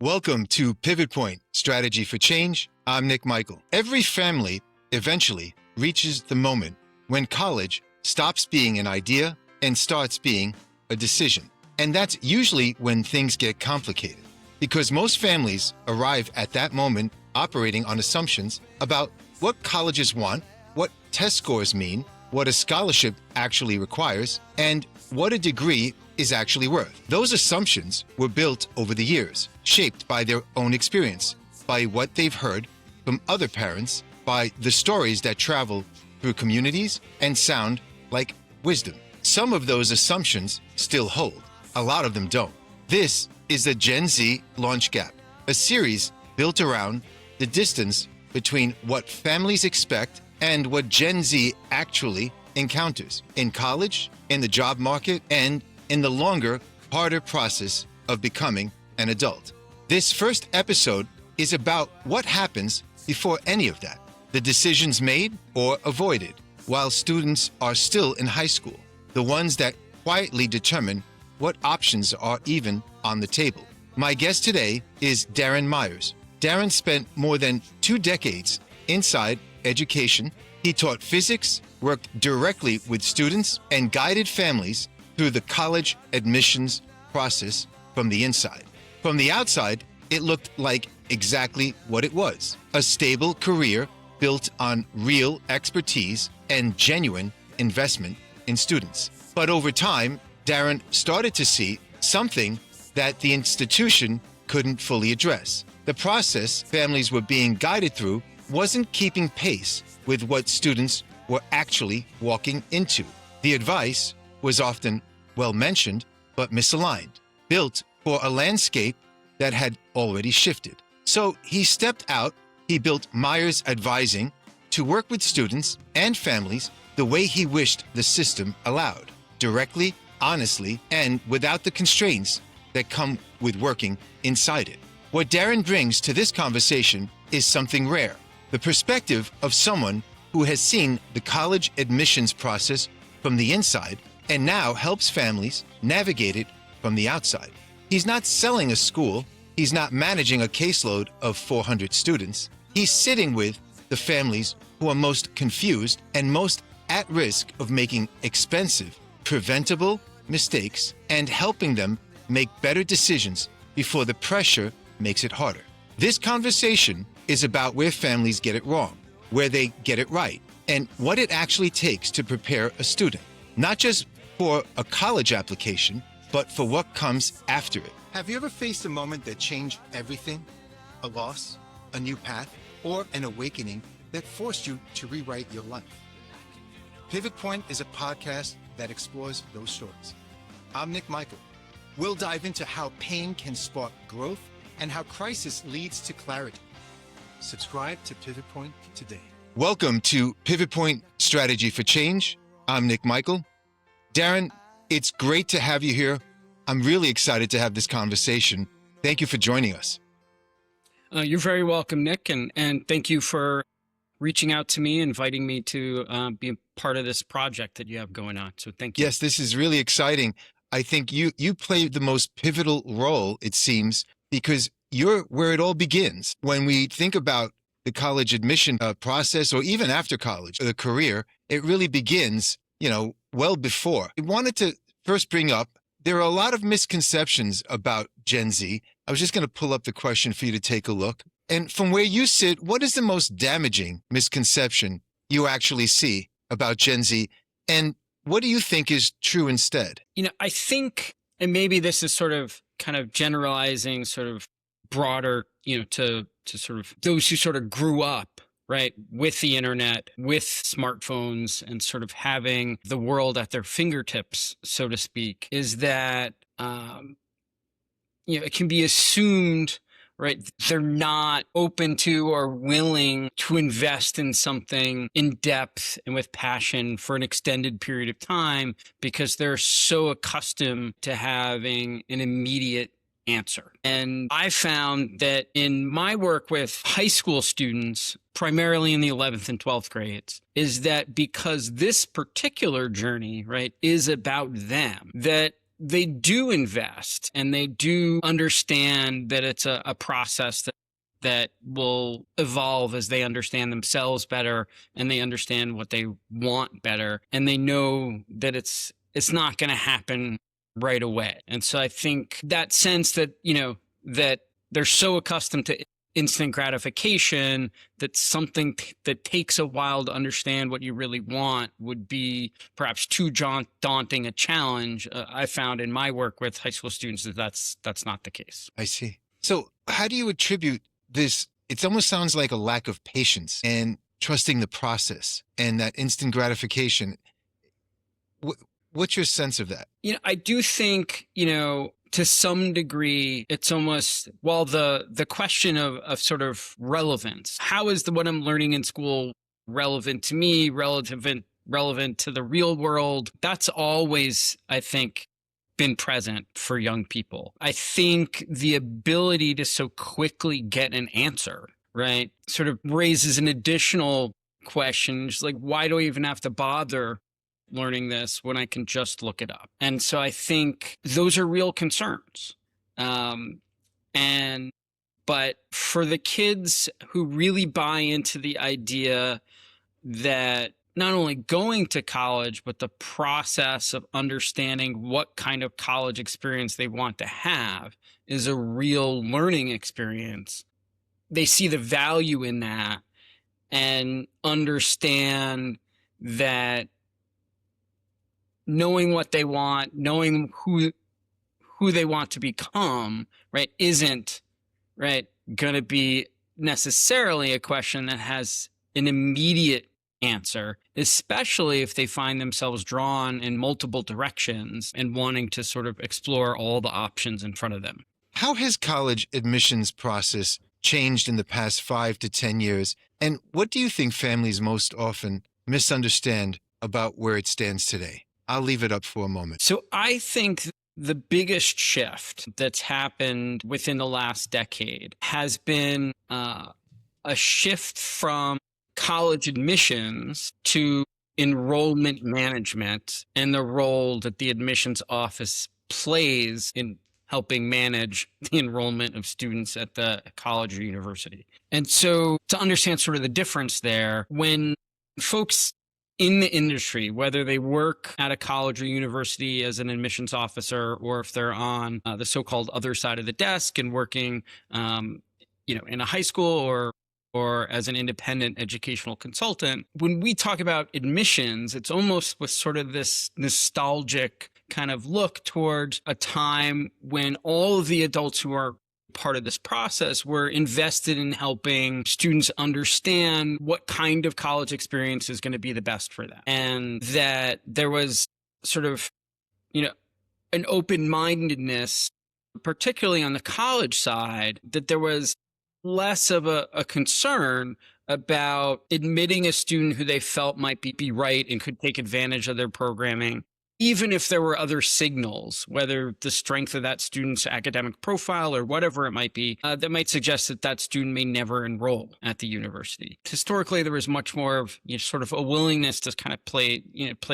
Welcome to Pivot Point, Strategy for Change. I'm Nik Michael. Every family eventually reaches the moment when college stops being an idea and starts being a decision. And that's usually when things get complicated, because most families arrive at that moment operating on assumptions about what colleges want, what test scores mean, what a scholarship actually requires, and what a degree is actually worth. Those assumptions were built over the years, shaped by their own experience, by what they've heard from other parents, by the stories that travel through communities and sound like wisdom. Some of those assumptions still hold. A lot of them don't. This is the Gen Z Launch Gap, a series built around the distance between what families expect and what Gen Z actually encounters in college, in the job market, and in the longer, harder process of becoming an adult. This first episode is about what happens before any of that, the decisions made or avoided while students are still in high school, the ones that quietly determine what options are even on the table. My guest today is Darren Meyers. Darren spent more than 2 decades inside education. He taught physics, worked directly with students, and guided families through the college admissions process from the inside. From the outside, it looked like exactly what it was: a stable career built on real expertise and genuine investment in students. But over time, Darren started to see something that the institution couldn't fully address. The process families were being guided through wasn't keeping pace with what students were actually walking into. The advice was often well-mentioned, but misaligned, built for a landscape that had already shifted. So he stepped out. He built Meyers Advising to work with students and families the way he wished the system allowed, directly, honestly, and without the constraints that come with working inside it. What Darren brings to this conversation is something rare: the perspective of someone who has seen the college admissions process from the inside and now helps families navigate it from the outside. He's not selling a school. He's not managing a caseload of 400 students. He's sitting with the families who are most confused and most at risk of making expensive, preventable mistakes and helping them make better decisions before the pressure makes it harder. This conversation is about where families get it wrong, where they get it right, and what it actually takes to prepare a student, not just for a college application, but for what comes after it. Have you ever faced a moment that changed everything? A loss, a new path, or an awakening that forced you to rewrite your life? Pivot Point is a podcast that explores those stories. I'm Nik Michael. We'll dive into how pain can spark growth and how crisis leads to clarity. Subscribe to Pivot Point today. Welcome to Pivot Point, Strategy for Change. I'm Nik Michael. Darren, it's great to have you here. I'm really excited to have this conversation. Thank you for joining us. You're very welcome, Nik, and thank you for reaching out to me, inviting me to be a part of this project that you have going on. So thank you. Yes, this is really exciting. I think you play the most pivotal role, it seems, because you're where it all begins. When we think about the college admission process, or even after college, or the career, it really begins, well before. I wanted to first bring up, there are a lot of misconceptions about Gen Z. I was just going to pull up the question for you to take a look. And from where you sit, what is the most damaging misconception you actually see about Gen Z? And what do you think is true instead? I think, and maybe this is sort of kind of generalizing, sort of broader, to sort of those who sort of grew up, right, with the internet, with smartphones, and sort of having the world at their fingertips, so to speak, is that, it can be assumed, right, they're not open to or willing to invest in something in depth and with passion for an extended period of time because they're so accustomed to having an immediate answer. And I found that in my work with high school students, primarily in the 11th and 12th grades, is that because this particular journey, right, is about them, that they do invest and they do understand that it's a process that will evolve as they understand themselves better and they understand what they want better. And they know that it's not going to happen right away. And so I think that sense that, that they're so accustomed to instant gratification that something that takes a while to understand what you really want would be perhaps too daunting a challenge. I found in my work with high school students that that's not the case. I see. So how do you attribute this? It almost sounds like a lack of patience and trusting the process and that instant gratification. What's your sense of that? I do think, to some degree, it's almost, well, the question of sort of relevance. How is what I'm learning in school relevant to me, relevant to the real world? That's always, I think, been present for young people. I think the ability to so quickly get an answer, right, sort of raises an additional question, just like, why do I even have to bother learning this when I can just look it up? And so I think those are real concerns. But for the kids who really buy into the idea that not only going to college, but the process of understanding what kind of college experience they want to have is a real learning experience, they see the value in that and understand that knowing what they want, knowing who they want to become, right, isn't, right, going to be necessarily a question that has an immediate answer, especially if they find themselves drawn in multiple directions and wanting to sort of explore all the options in front of them. How has college admissions process changed in the past 5 to 10 years? And what do you think families most often misunderstand about where it stands today? I'll leave it up for a moment. So I think the biggest shift that's happened within the last decade has been a shift from college admissions to enrollment management and the role that the admissions office plays in helping manage the enrollment of students at the college or university. And so to understand sort of the difference there, when folks in the industry, whether they work at a college or university as an admissions officer, or if they're on the so-called other side of the desk and working, in a high school or as an independent educational consultant, when we talk about admissions, it's almost with sort of this nostalgic kind of look towards a time when all of the adults who are part of this process were invested in helping students understand what kind of college experience is going to be the best for them. And that there was sort of, an open-mindedness, particularly on the college side, that there was less of a concern about admitting a student who they felt might be right and could take advantage of their programming, even if there were other signals, whether the strength of that student's academic profile or whatever it might be, that might suggest that student may never enroll at the university. Historically, there was much more of sort of a willingness to kind of play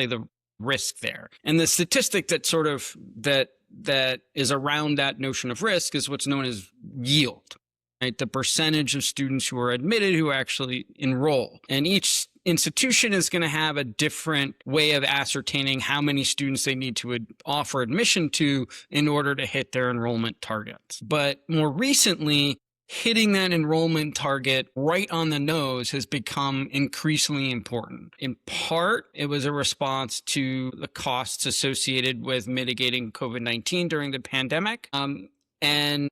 the risk there. And the statistic that sort of that is around that notion of risk is what's known as yield, right? The percentage of students who are admitted who actually enroll. And each institution is going to have a different way of ascertaining how many students they need to offer admission to in order to hit their enrollment targets. But more recently, hitting that enrollment target right on the nose has become increasingly important. In part, it was a response to the costs associated with mitigating COVID-19 during the pandemic, and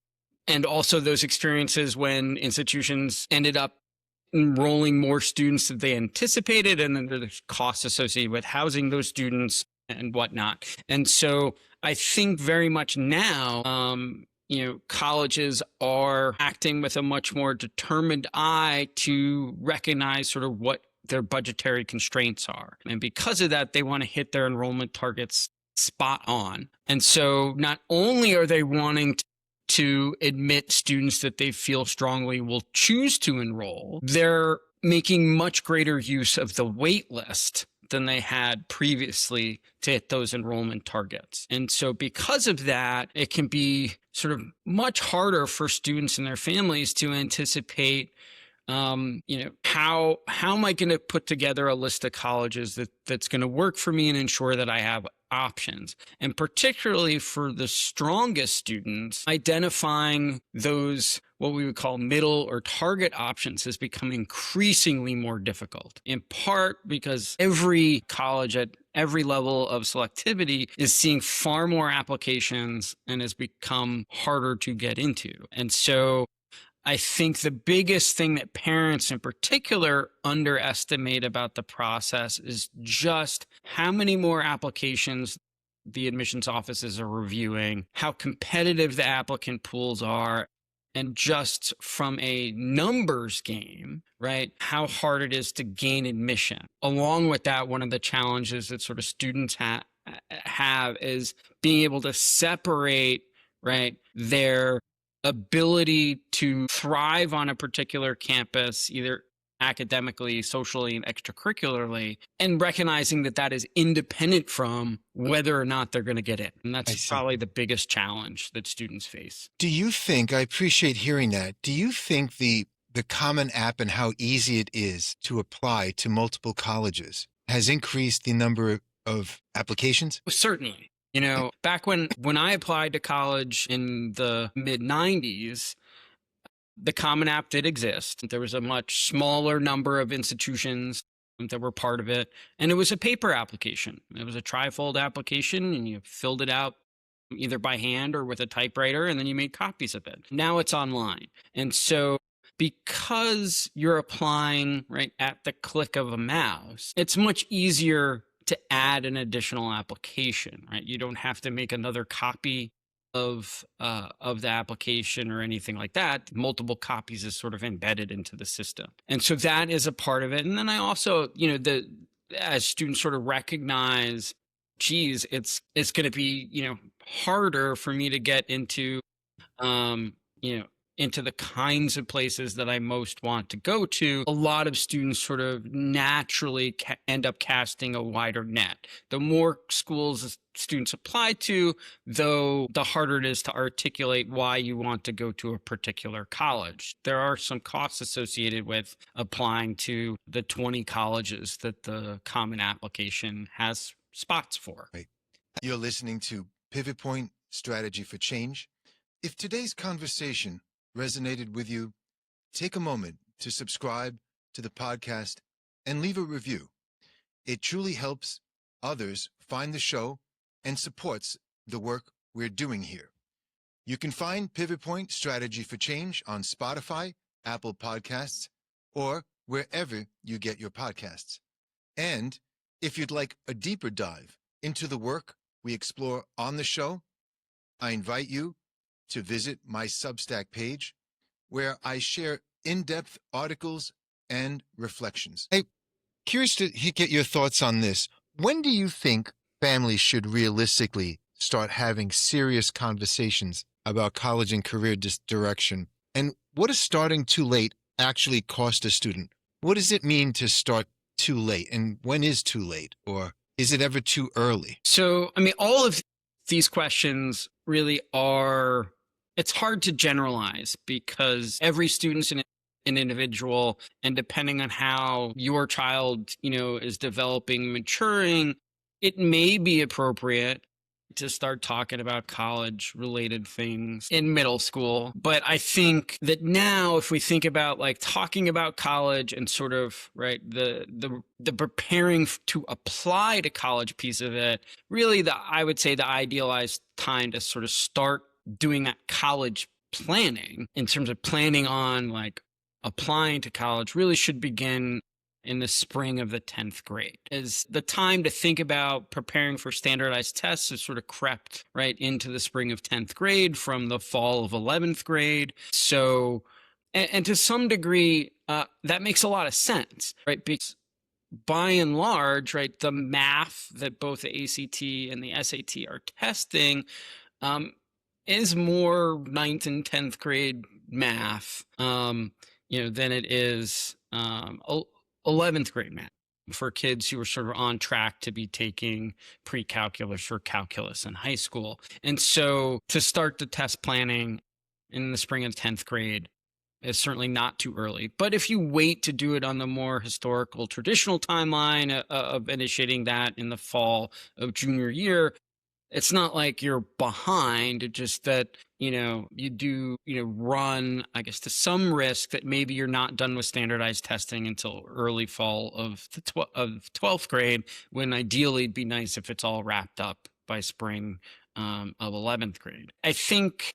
also those experiences when institutions ended up enrolling more students than they anticipated, and then there's costs associated with housing those students and whatnot. And so I think very much now, colleges are acting with a much more determined eye to recognize sort of what their budgetary constraints are. And because of that, they want to hit their enrollment targets spot on. And so not only are they wanting to admit students that they feel strongly will choose to enroll, they're making much greater use of the wait list than they had previously to hit those enrollment targets. And so because of that, it can be sort of much harder for students and their families to anticipate how am I going to put together a list of colleges that's going to work for me and ensure that I have options? And particularly for the strongest students, identifying those what we would call middle or target options has become increasingly more difficult, in part because every college at every level of selectivity is seeing far more applications and has become harder to get into. And so I think the biggest thing that parents in particular underestimate about the process is just how many more applications the admissions offices are reviewing, how competitive the applicant pools are, and just from a numbers game, right, how hard it is to gain admission. Along with that, one of the challenges that sort of students have is being able to separate, right, their ability to thrive on a particular campus, either academically, socially, and extracurricularly, and recognizing that that is independent from whether or not they're going to get in. And that's probably the biggest challenge that students face. Do you think, I appreciate hearing that, do you think the Common App and how easy it is to apply to multiple colleges has increased the number of applications? Certainly. Back when I applied to college in the mid-90s, the Common App did exist. There was a much smaller number of institutions that were part of it, and it was a paper application. It was a trifold application, and you filled it out either by hand or with a typewriter, and then you made copies of it. Now it's online. And so because you're applying right at the click of a mouse, it's much easier to add an additional application, right? You don't have to make another copy of the application or anything like that. Multiple copies is sort of embedded into the system. And so that is a part of it. And then I also, as students sort of recognize, geez, it's going to be, harder for me to get into, into the kinds of places that I most want to go to. A lot of students sort of naturally end up casting a wider net. The more schools students apply to, though, the harder it is to articulate why you want to go to a particular college. There are some costs associated with applying to the 20 colleges that the Common Application has spots for. Right. You're listening to Pivot Point Strategy for Change. If today's conversation resonated with you, take a moment to subscribe to the podcast and leave a review. It truly helps others find the show and supports the work we're doing here. You can find Pivot Point Strategy for Change on Spotify, Apple Podcasts, or wherever you get your podcasts. And if you'd like a deeper dive into the work we explore on the show, I invite you to visit my Substack page, where I share in-depth articles and reflections. Hey, curious to get your thoughts on this. When do you think families should realistically start having serious conversations about college and career direction? And what does starting too late actually cost a student? What does it mean to start too late? And when is too late? Or is it ever too early? So, all of these questions really are, it's hard to generalize because every student's an individual, and depending on how your child, is developing, maturing, it may be appropriate to start talking about college related things in middle school. But I think that now, if we think about like talking about college and sort of the preparing to apply to college piece of it, really I would say the idealized time to sort of start doing that college planning in terms of planning on like applying to college really should begin in the spring of the 10th grade. Is the time to think about preparing for standardized tests has sort of crept right into the spring of 10th grade from the fall of 11th grade. So, and to some degree, that makes a lot of sense, right? Because by and large, right, the math that both the ACT and the SAT are testing is more 9th and 10th grade math, than it is 11th grade math. for kids who are sort of on track to be taking pre-calculus or calculus in high school. And so to start the test planning in the spring of 10th grade is certainly not too early. But if you wait to do it on the more historical, traditional timeline of initiating that in the fall of junior year, it's not like you're behind. It's just that, you do, run, I guess, to some risk that maybe you're not done with standardized testing until early fall of of 12th grade, when ideally it'd be nice if it's all wrapped up by spring of 11th grade. I think,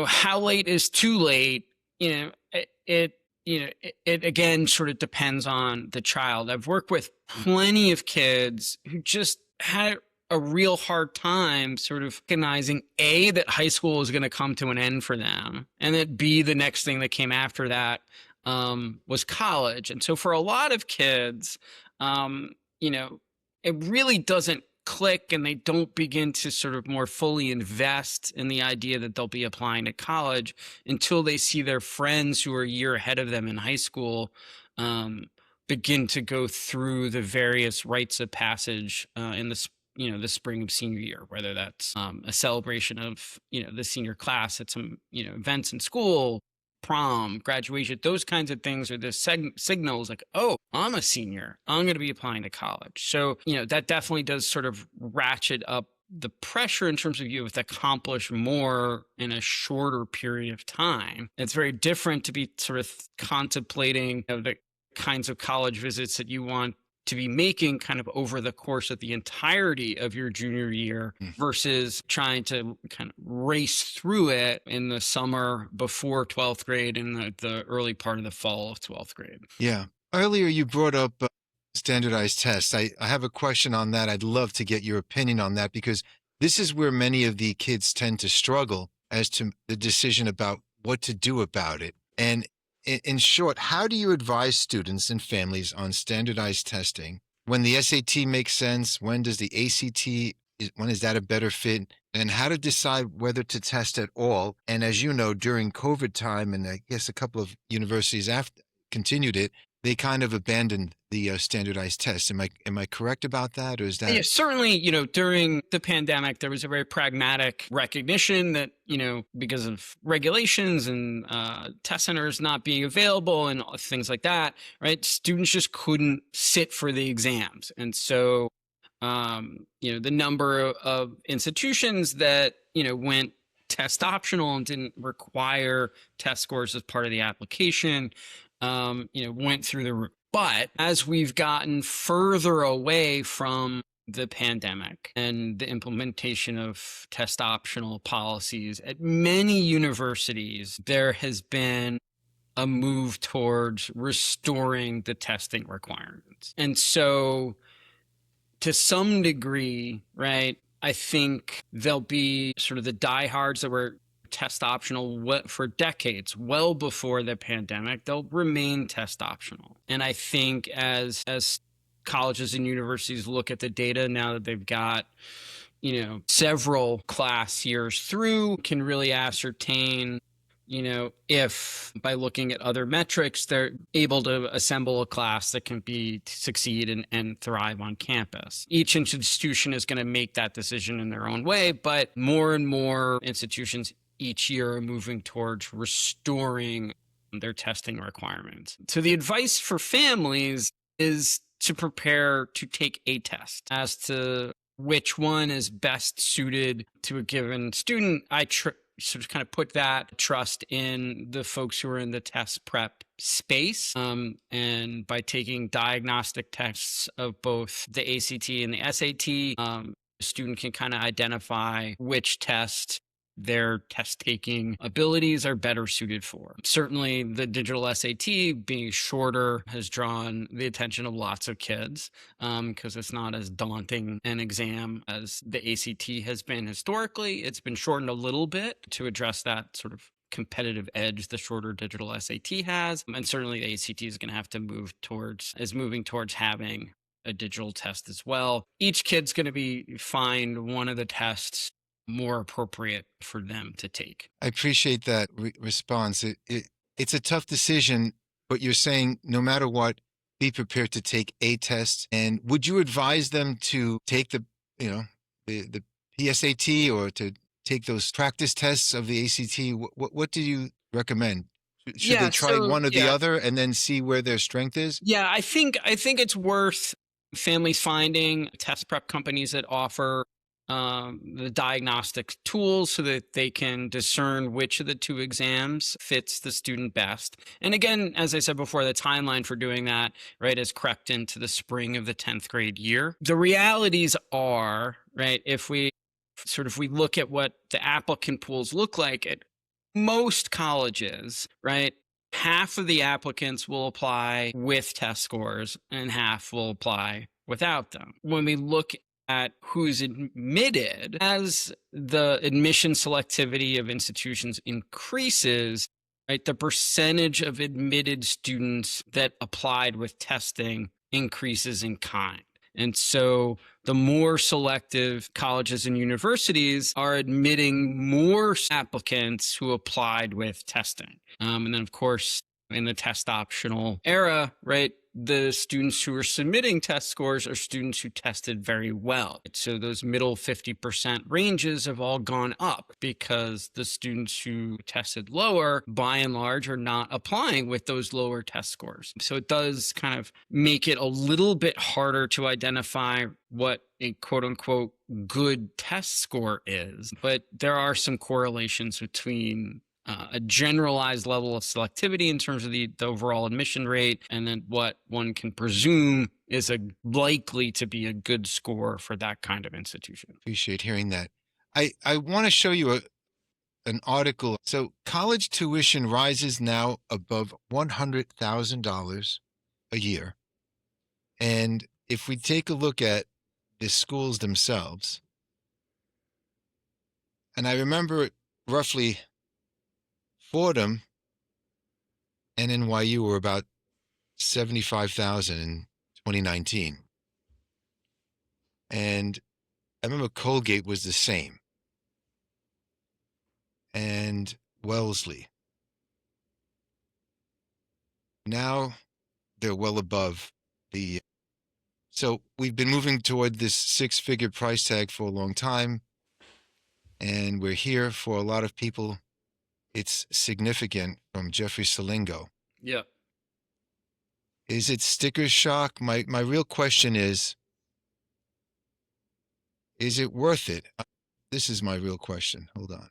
how late is too late, it it again sort of depends on the child. I've worked with plenty of kids who just had a real hard time sort of recognizing A, that high school is going to come to an end for them, and that B, the next thing that came after that was college. And so for a lot of kids, it really doesn't click, and they don't begin to sort of more fully invest in the idea that they'll be applying to college until they see their friends who are a year ahead of them in high school begin to go through the various rites of passage in the spring of senior year, whether that's a celebration of, the senior class at some, events in school, prom, graduation, those kinds of things are the signals like, oh, I'm a senior, I'm going to be applying to college. So, that definitely does sort of ratchet up the pressure in terms of you have to accomplish more in a shorter period of time. It's very different to be sort of contemplating the kinds of college visits that you want to be making kind of over the course of the entirety of your junior year versus trying to kind of race through it in the summer before 12th grade and the early part of the fall of 12th grade. Yeah. Earlier, you brought up standardized tests. I have a question on that. I'd love to get your opinion on that, because this is where many of the kids tend to struggle as to the decision about what to do about it. And in short, how do you advise students and families on standardized testing? When the SAT makes sense? When does the ACT, when is that a better fit? And how to decide whether to test at all? And as you know, during COVID time, and I guess a couple of universities after continued it, they kind of abandoned the standardized tests. Am I correct about that, or is that? Yeah, certainly, during the pandemic, there was a very pragmatic recognition that, because of regulations and test centers not being available and things like that, right? Students just couldn't sit for the exams. And so, the number of institutions that, went test optional and didn't require test scores as part of the application, went through the roof. But as we've gotten further away from the pandemic and the implementation of test optional policies at many universities, there has been a move towards restoring the testing requirements. And so to some degree, right, I think there'll be sort of the diehards that were test optional for decades, well before the pandemic. They'll remain test optional. And I think as colleges and universities look at the data now that they've got, several class years through, can really ascertain, if by looking at other metrics, they're able to assemble a class that can succeed and thrive on campus. Each institution is going to make that decision in their own way, but more and more institutions each year are moving towards restoring their testing requirements. So the advice for families is to prepare to take a test. As to which one is best suited to a given student, I sort of kind of put that trust in the folks who are in the test prep space. And by taking diagnostic tests of both the ACT and the SAT, the student can kind of identify which test their test-taking abilities are better suited for. Certainly, the digital SAT being shorter has drawn the attention of lots of kids because it's not as daunting an exam as the ACT has been historically. It's been shortened a little bit to address that sort of competitive edge the shorter digital SAT has. And certainly the ACT is going to have to moving towards having a digital test as well. Each kid's going to find one of the tests more appropriate for them to take. I appreciate that response. It's a tough decision, but you're saying no matter what, be prepared to take a test? And would you advise them to take the PSAT or to take those practice tests of the ACT? What do you recommend? Should they Yeah. try So one or the yeah, other and then see where their strength is? yeah. I think it's worth families finding test prep companies that offer the diagnostic tools so that they can discern which of the two exams fits the student best. And again, as I said before, the timeline for doing that, right, is crept into the spring of the 10th grade year. The realities are, right, if we look at what the applicant pools look like at most colleges, right? Half of the applicants will apply with test scores and half will apply without them. When we look at who's admitted, as the admission selectivity of institutions increases, right, the percentage of admitted students that applied with testing increases in kind. And so the more selective colleges and universities are admitting more applicants who applied with testing. And then, of course, in the test optional era, right, the students who are submitting test scores are students who tested very well. So those middle 50% ranges have all gone up because the students who tested lower, by and large, are not applying with those lower test scores. So it does kind of make it a little bit harder to identify what a quote unquote good test score is. But there are some correlations between a generalized level of selectivity in terms of the overall admission rate, and then what one can presume is likely to be a good score for that kind of institution. Appreciate hearing that. I want to show you an article. So college tuition rises now above $100,000 a year. And if we take a look at the schools themselves, and I remember roughly Fordham and NYU were about 75,000 in 2019. And I remember Colgate was the same. And Wellesley. Now they're well above the. So we've been moving toward this six-figure price tag for a long time. And we're here for a lot of people. It's significant, from Jeffrey Salingo. Yeah. Is it sticker shock? My real question is it worth it? This is my real question. Hold on.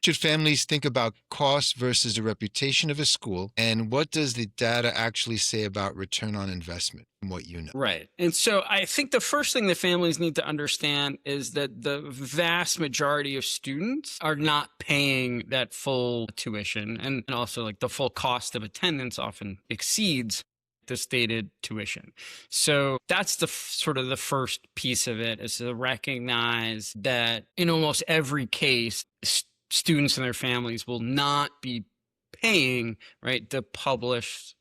Should families think about cost versus the reputation of a school? And what does the data actually say about return on investment from what you know? Right. And so I think the first thing that families need to understand is that the vast majority of students are not paying that full tuition. And also, like, the full cost of attendance often exceeds the stated tuition. So that's the sort of the first piece of it, is to recognize that in almost every case, students and their families will not be paying, right, the published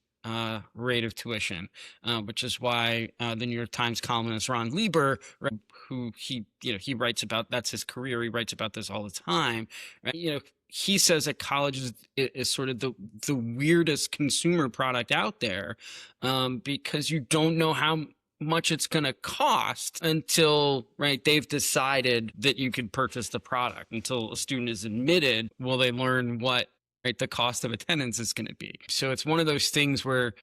rate of tuition, which is why the New York Times columnist Ron Lieber, right, who he writes about, that's his career, he writes about this all the time, right? He says that college is sort of the weirdest consumer product out there, because you don't know how much it's going to cost until, right, they've decided that you can purchase the product. Until a student is admitted, will they learn what, right, the cost of attendance is going to be. So it's one of those things where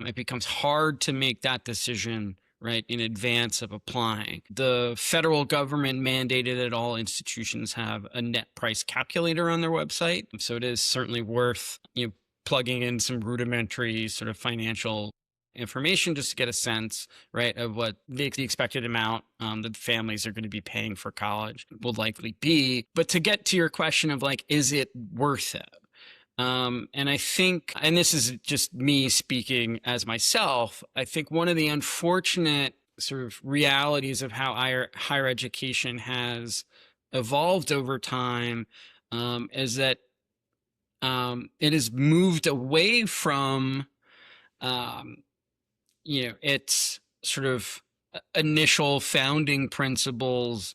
it becomes hard to make that decision, right, in advance of applying. The federal government mandated that all institutions have a net price calculator on their website. So it is certainly worth, plugging in some rudimentary sort of financial information just to get a sense, right, of what the expected amount that families are going to be paying for college will likely be. But to get to your question of, like, is it worth it? And I think, and this is just me speaking as myself, I think one of the unfortunate sort of realities of how higher education has evolved over time is that it has moved away from its sort of initial founding principles,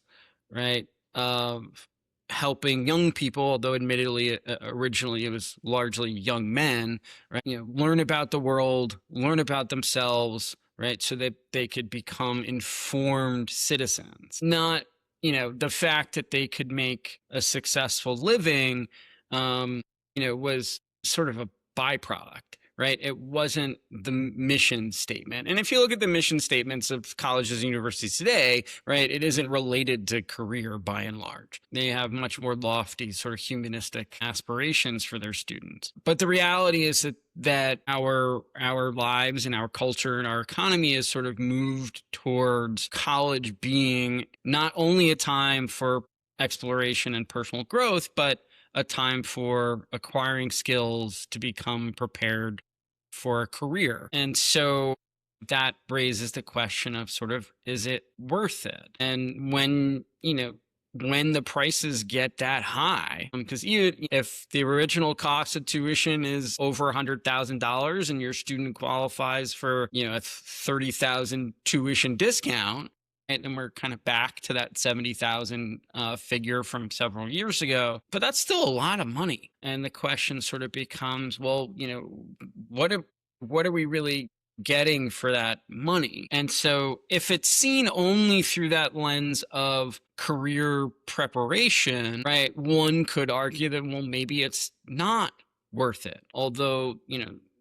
right, of helping young people, although admittedly originally it was largely young men, right? Learn about the world, learn about themselves, right? So that they could become informed citizens. Not, the fact that they could make a successful living, was sort of a byproduct. Right. It wasn't the mission statement. And if you look at the mission statements of colleges and universities today, right, it isn't related to career by and large. They have much more lofty sort of humanistic aspirations for their students. But the reality is that our lives and our culture and our economy has sort of moved towards college being not only a time for exploration and personal growth, but a time for acquiring skills to become prepared for a career. And so that raises the question of sort of, is it worth it? And when the prices get that high, because even if the original cost of tuition is over $100,000 and your student qualifies for, a $30,000 tuition discount, and we're kind of back to that 70,000 figure from several years ago, but that's still a lot of money. And the question sort of becomes, well, what are we really getting for that money? And so if it's seen only through that lens of career preparation, right, one could argue that, well, maybe it's not worth it. Although,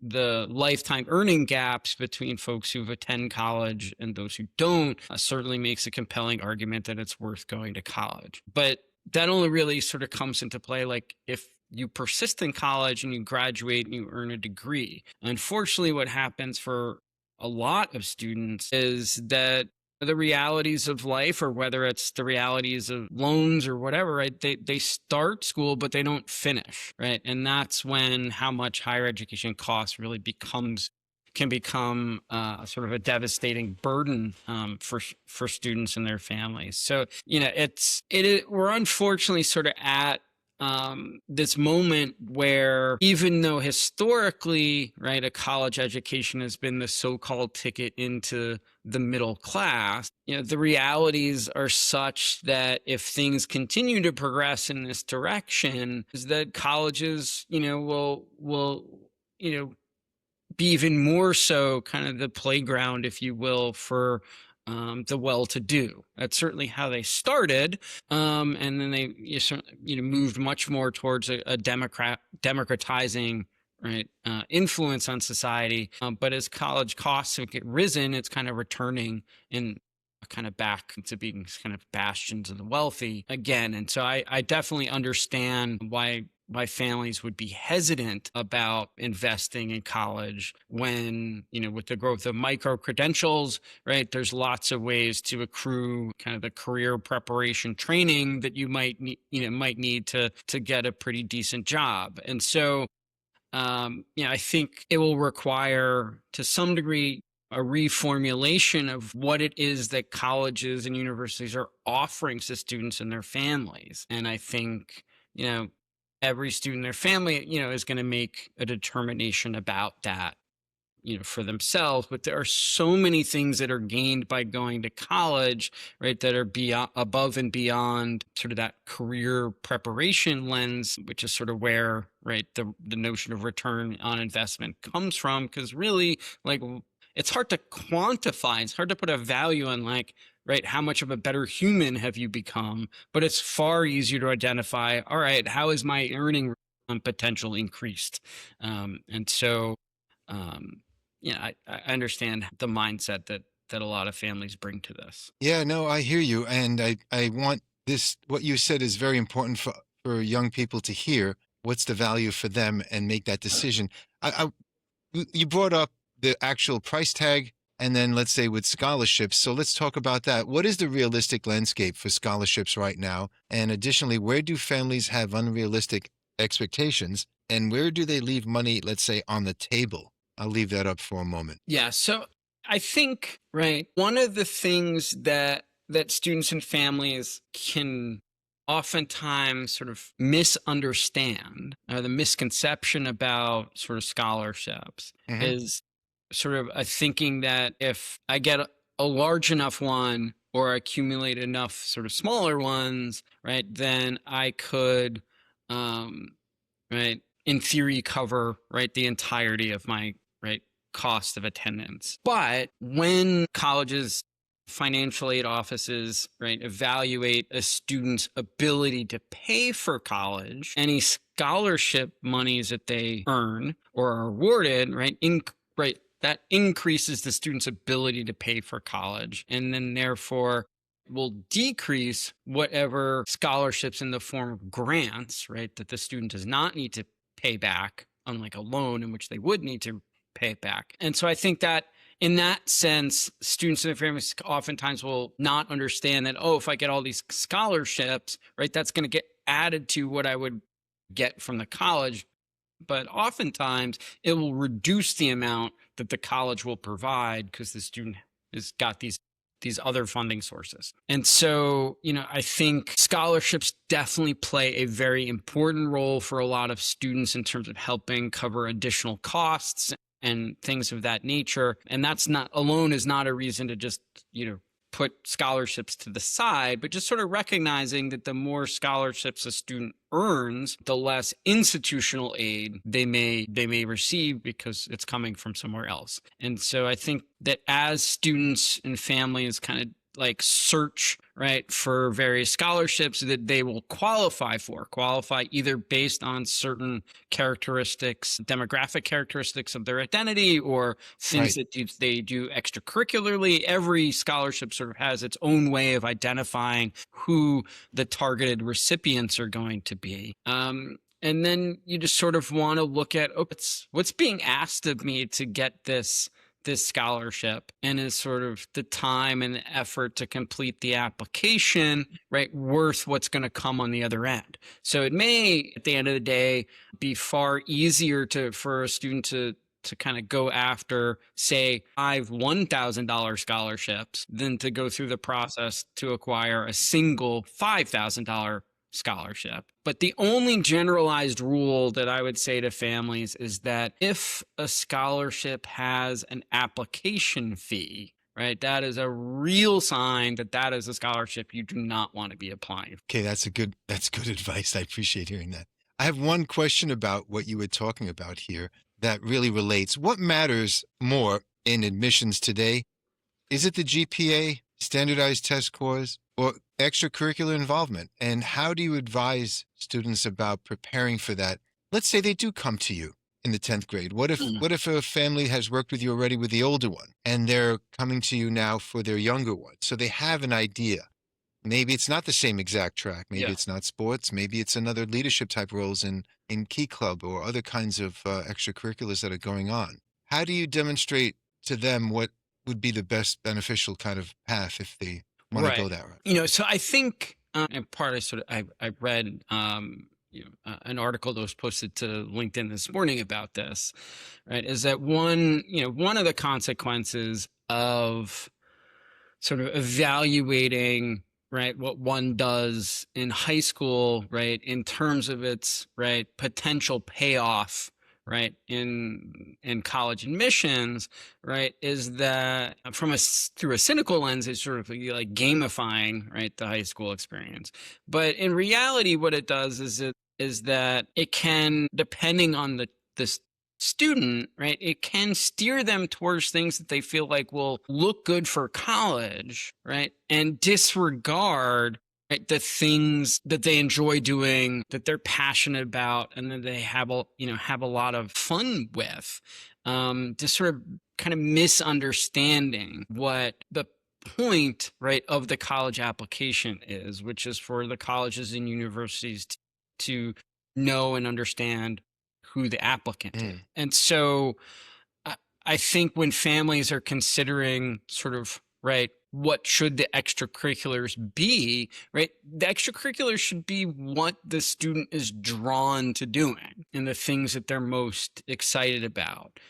the lifetime earning gaps between folks who've attend college and those who don't certainly makes a compelling argument that it's worth going to college. But that only really sort of comes into play like if you persist in college and you graduate and you earn a degree. Unfortunately, what happens for a lot of students is that the realities of life, or whether it's the realities of loans or whatever, right? They start school, but they don't finish, right? And that's when how much higher education costs really can become sort of a devastating burden for students and their families. So we're unfortunately sort of at this moment where, even though historically, right, a college education has been the so-called ticket into the middle class, the realities are such that if things continue to progress in this direction, is that colleges, will be even more so kind of the playground, if you will, for the well-to-do. That's certainly how they started, and then they moved much more towards a democratizing, right, influence on society. But as college costs have risen, it's kind of returning in kind of back to being kind of bastions of the wealthy again. And so I definitely understand why families would be hesitant about investing in college when, with the growth of micro credentials, right, there's lots of ways to accrue kind of the career preparation training that you might need to get a pretty decent job. And so, I think it will require, to some degree, a reformulation of what it is that colleges and universities are offering to students and their families. And I think, every student, their family, is going to make a determination about that, for themselves. But there are so many things that are gained by going to college, right, that are above and beyond sort of that career preparation lens, which is sort of where, right, the notion of return on investment comes from. Because really, like, it's hard to quantify. It's hard to put a value on, like, right, how much of a better human have you become? But it's far easier to identify, all right, how is my earning potential increased? And so, I understand the mindset that a lot of families bring to this. Yeah, no, I hear you. And I want this, what you said is very important for young people to hear. What's the value for them and make that decision. You brought up the actual price tag, and then let's say with scholarships. So let's talk about that. What is the realistic landscape for scholarships right now? And additionally, where do families have unrealistic expectations, and where do they leave money, let's say, on the table? I'll leave that up for a moment. Yeah. So I think, right, one of the things that students and families can oftentimes sort of misunderstand, the misconception about sort of scholarships, is sort of a thinking that if I get a large enough one, or accumulate enough sort of smaller ones, right, then I could, right, in theory, cover, right, the entirety of my, right, cost of attendance. But when colleges, financial aid offices, right, evaluate a student's ability to pay for college, any scholarship monies that they earn or are awarded, right, right, that increases the student's ability to pay for college, and then therefore will decrease whatever scholarships in the form of grants, right, that the student does not need to pay back, unlike a loan in which they would need to pay it back. And so I think that in that sense, students and their families oftentimes will not understand that, oh, if I get all these scholarships, right, that's going to get added to what I would get from the college. But oftentimes it will reduce the amount that the college will provide because the student has got these other funding sources. And so, I think scholarships definitely play a very important role for a lot of students in terms of helping cover additional costs and things of that nature. And that's not alone is not a reason to just, put scholarships to the side, but just sort of recognizing that the more scholarships a student earns, the less institutional aid they may receive because it's coming from somewhere else. And so I think that as students and families kind of like search, right, for various scholarships that they will qualify either based on certain characteristics, demographic characteristics of their identity, or things that they do extracurricularly. Every scholarship sort of has its own way of identifying who the targeted recipients are going to be. And then you just sort of want to look at, what's being asked of me to get this scholarship, and is sort of the time and the effort to complete the application, right, worth what's going to come on the other end. So it may, at the end of the day, be far easier for a student to kind of go after, say, five $1,000 scholarships than to go through the process to acquire a single $5,000 scholarship. But the only generalized rule that I would say to families is that if a scholarship has an application fee, right, that is a real sign that is a scholarship you do not want to be applying. Okay, that's good advice. I appreciate hearing that. I have one question about what you were talking about here that really relates. What matters more in admissions today? Is it the GPA, standardized test scores, or extracurricular involvement? And how do you advise students about preparing for that? Let's say they do come to you in the 10th grade. What if a family has worked with you already with the older one, and they're coming to you now for their younger one? So they have an idea. Maybe it's not the same exact track. Maybe it's not sports. Maybe it's another leadership type roles in Key Club or other kinds of extracurriculars that are going on. How do you demonstrate to them what would be the best beneficial kind of path if they want to go that route? So I think, and part I read an article that was posted to LinkedIn this morning about this, right, is that one of the consequences of sort of evaluating, right, what one does in high school, right, in terms of its, right, potential payoff, right, in college admissions, right, is that through a cynical lens, it's sort of like gamifying, right, the high school experience. But in reality, what it does is that it can, depending on the student, right, it can steer them towards things that they feel like will look good for college, right, and disregard, right, the things that they enjoy doing, that they're passionate about, and that they have a lot of fun with. Just sort of kind of misunderstanding what the point, right, of the college application is, which is for the colleges and universities to know and understand who the applicant is. And so I think when families are considering sort of, right, what should the extracurriculars be, right, the extracurriculars should be what the student is drawn to doing and the things that they're most excited about.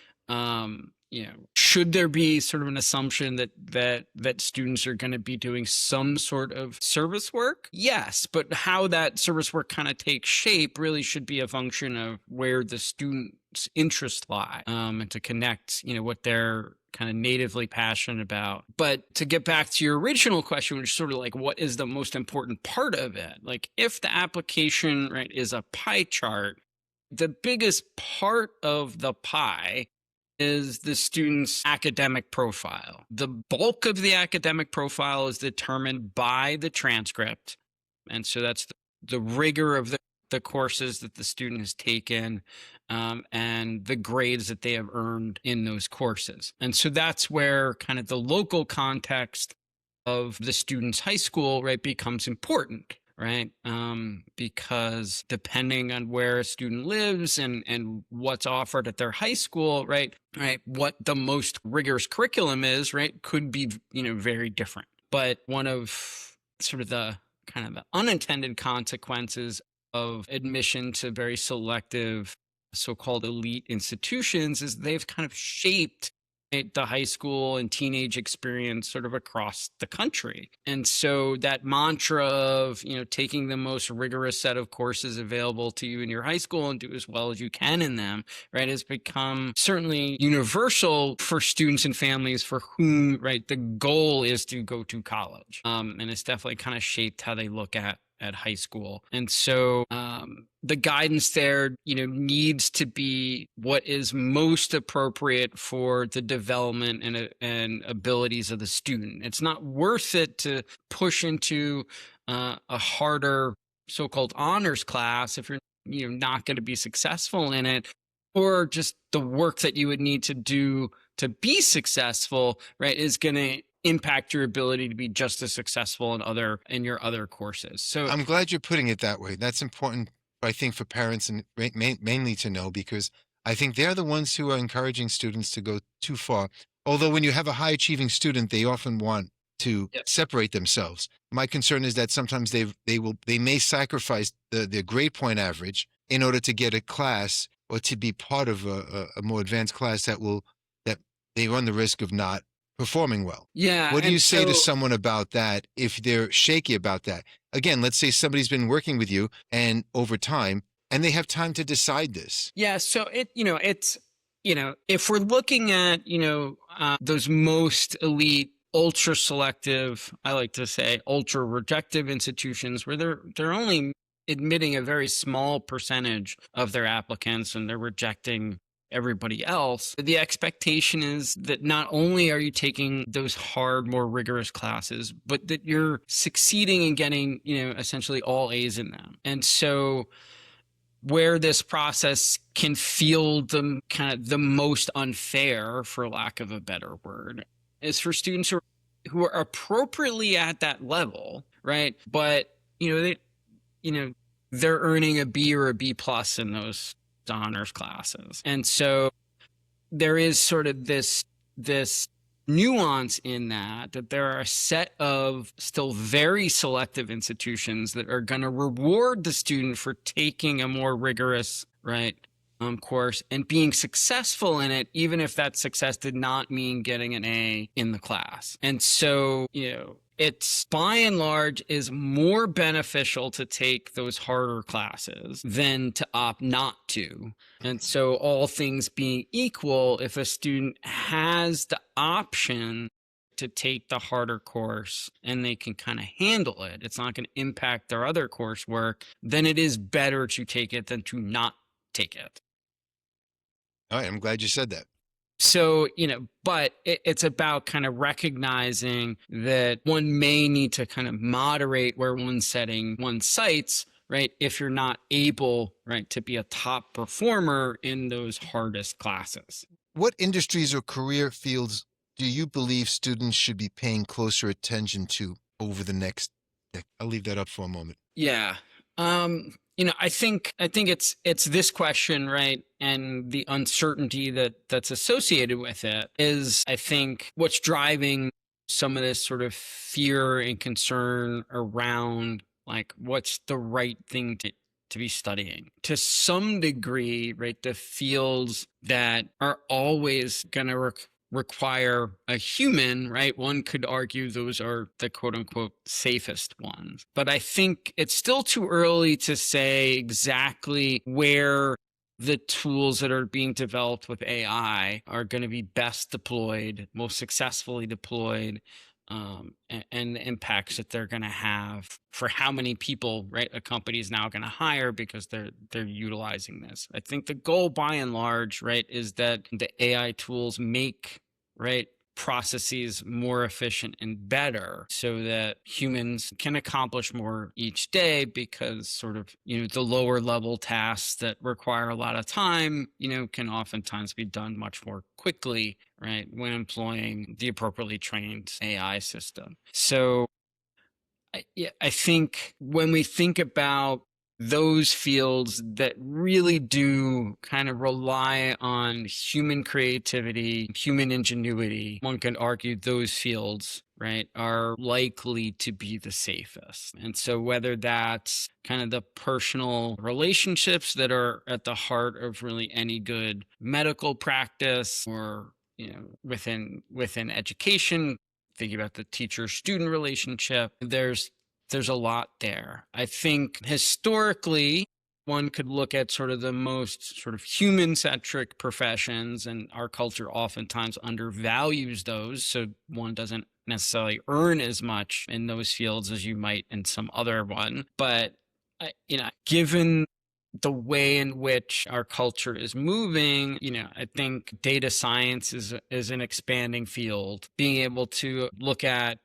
should there be sort of an assumption that students are going to be doing some sort of service work? Yes, but how that service work kind of takes shape really should be a function of where the student's interests lie, and to connect, what they're kind of natively passionate about. But to get back to your original question, which is sort of like, what is the most important part of it? Like, if the application, right, is a pie chart, the biggest part of the pie is the student's academic profile. The bulk of the academic profile is determined by the transcript. And so that's the rigor of the courses that the student has taken, and the grades that they have earned in those courses. And so that's where kind of the local context of the student's high school, right, becomes important. Right. Because depending on where a student lives and what's offered at their high school, right, what the most rigorous curriculum is, right, could be, very different. But one of sort of the kind of the unintended consequences of admission to very selective so-called elite institutions is they've kind of shaped the high school and teenage experience sort of across the country. And so that mantra of, taking the most rigorous set of courses available to you in your high school and do as well as you can in them, right, has become certainly universal for students and families for whom, right, the goal is to go to college. And it's definitely kind of shaped how they look at high school. And so the guidance there, needs to be what is most appropriate for the development and abilities of the student. It's not worth it to push into a harder so-called honors class if you're not going to be successful in it, or just the work that you would need to do to be successful, right, is going to impact your ability to be just as successful in your other courses. So I'm glad you're putting it that way. That's important, I think, for parents and mainly to know, because I think they're the ones who are encouraging students to go too far. Although when you have a high achieving student, they often want to separate themselves. My concern is that sometimes they may sacrifice their grade point average in order to get a class or to be part of a more advanced class that they run the risk of not performing well. Yeah. What do you say to someone about that if they're shaky about that? Again, let's say somebody's been working with you and over time, and they have time to decide this. Yeah. So if we're looking at, those most elite, ultra selective, I like to say ultra rejective institutions where they're only admitting a very small percentage of their applicants and they're rejecting everybody else, the expectation is that not only are you taking those hard, more rigorous classes, but that you're succeeding in getting, essentially all A's in them. And so where this process can feel the kind of the most unfair, for lack of a better word, is for students who are appropriately at that level, right? But, they're earning a B or a B plus in those honors classes. And so there is sort of this nuance in that there are a set of still very selective institutions that are going to reward the student for taking a more rigorous, right, course and being successful in it, even if that success did not mean getting an A in the class. And so, it's by and large is more beneficial to take those harder classes than to opt not to. And so all things being equal, if a student has the option to take the harder course and they can kind of handle it, it's not going to impact their other coursework, then it is better to take it than to not take it. All right. I'm glad you said that. So, but it's about kind of recognizing that one may need to kind of moderate where one's setting one's sights, right? If you're not able, right, to be a top performer in those hardest classes. What industries or career fields do you believe students should be paying closer attention to over the next decade? I'll leave that up for a moment. Yeah. I think it's this question, right? And the uncertainty that's associated with it is, I think, what's driving some of this sort of fear and concern around, like, what's the right thing to be studying. To some degree, right, the fields that are always going to require a human, right? One could argue those are the quote unquote safest ones. But I think it's still too early to say exactly where the tools that are being developed with AI are going to be best deployed, most successfully deployed, and the impacts that they're going to have for how many people, right, a company is now going to hire because they're utilizing this. I think the goal, by and large, right, is that the AI tools make, right, processes more efficient and better so that humans can accomplish more each day, because sort of, the lower level tasks that require a lot of time, can oftentimes be done much more quickly, right, when employing the appropriately trained AI system. So I think when we think about those fields that really do kind of rely on human creativity, human ingenuity, one can argue those fields, right, are likely to be the safest. And so whether that's kind of the personal relationships that are at the heart of really any good medical practice, or within education, thinking about the teacher-student relationship, there's a lot there. I think historically, one could look at sort of the most sort of human-centric professions, and our culture oftentimes undervalues those. So one doesn't necessarily earn as much in those fields as you might in some other one. But, given the way in which our culture is moving, I think data science is an expanding field. Being able to look at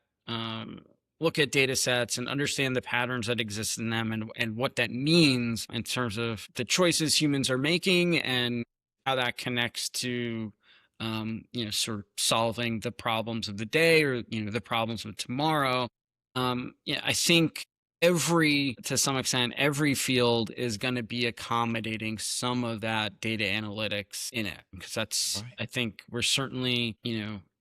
data sets and understand the patterns that exist in them, and what that means in terms of the choices humans are making and how that connects to sort of solving the problems of the day, or the problems of tomorrow. I think to some extent, every field is going to be accommodating some of that data analytics in it, because that's right. I think we're certainly,